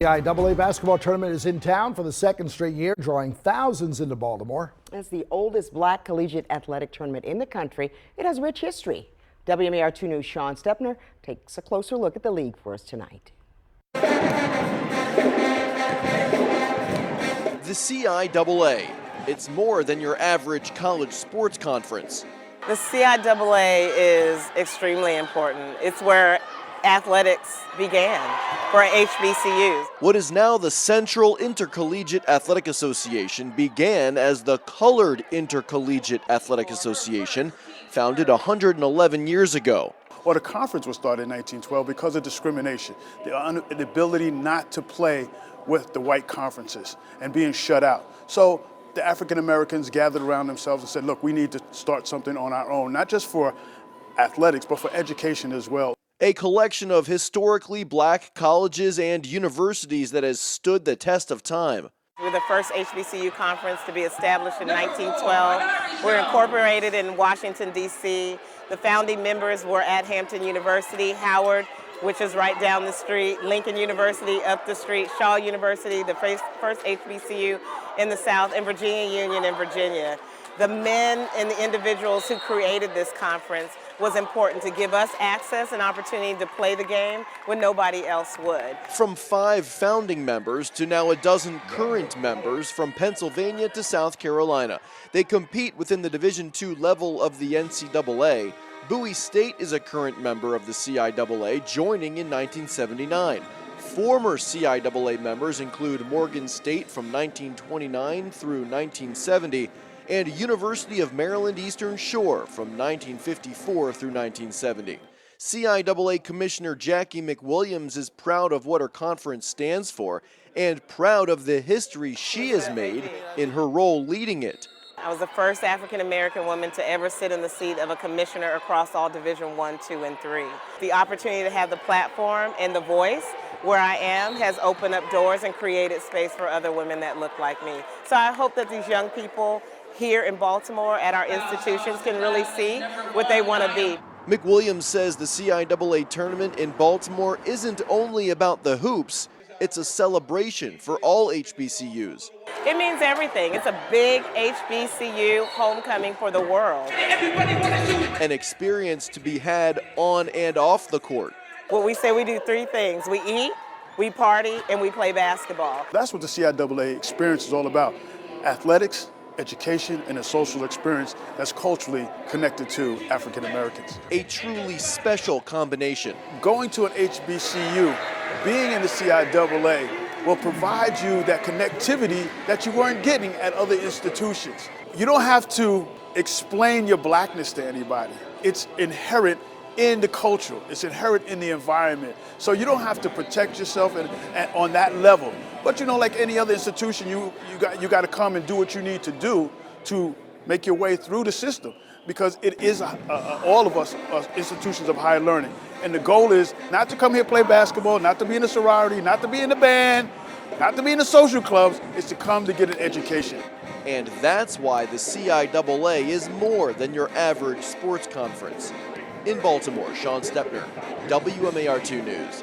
The CIAA basketball tournament is in town for the second straight year, drawing thousands into Baltimore. As the oldest black collegiate athletic tournament in the country, it has rich history. WMAR2 News' Sean Stepner takes a closer look at the league for us tonight. The CIAA. It's more than your average college sports conference. The CIAA is extremely important. It's where athletics began for HBCUs. What is now the Central Intercollegiate Athletic Association began as the Colored Intercollegiate Athletic Association, founded 111 years ago. Well, the conference was started in 1912 because of discrimination, the ability not to play with the white conferences and being shut out. So the African Americans gathered around themselves and said, look, we need to start something on our own, not just for athletics, but for education as well. A collection of historically black colleges and universities that has stood the test of time. We're the first HBCU conference to be established in 1912. We're incorporated in Washington, D.C. The founding members were at Hampton University, Howard, which is right down the street, Lincoln University up the street, Shaw University, the first HBCU in the South, and Virginia Union in Virginia. The men and the individuals who created this conference was important to give us access and opportunity to play the game when nobody else would. From 5 founding members to now a dozen current members from Pennsylvania to South Carolina. They compete within the Division II level of the NCAA. Bowie State is a current member of the CIAA, joining in 1979. Former CIAA members include Morgan State from 1929 through 1970, and University of Maryland Eastern Shore from 1954 through 1970. CIAA Commissioner Jackie McWilliams is proud of what her conference stands for and proud of the history she has made in her role leading it. I was the first African American woman to ever sit in the seat of a commissioner across all Division I, II, and III. The opportunity to have the platform and the voice where I am has opened up doors and created space for other women that look like me. So I hope that these young people here in Baltimore at our institutions can really see what they want to be. McWilliams says the CIAA tournament in Baltimore isn't only about the hoops, it's a celebration for all HBCUs. It means everything. It's a big HBCU homecoming for the world. An experience to be had on and off the court. What we say, we do 3 things. We eat, we party, and we play basketball. That's what the CIAA experience is all about. Athletics, education, and a social experience that's culturally connected to African Americans. A truly special combination. Going to an HBCU, being in the CIAA, will provide you that connectivity that you weren't getting at other institutions. You don't have to explain your blackness to anybody. It's inherent in the culture. It's inherent in the environment. So you don't have to protect yourself and on that level. But you know, like any other institution, you got to come and do what you need to do to make your way through the system, because it is all of us institutions of higher learning. And the goal is not to come here play basketball, not to be in a sorority, not to be in a band, not to be in the social clubs. It's to come to get an education. And that's why the CIAA is more than your average sports conference. In Baltimore, Sean Stepner, WMAR2 News.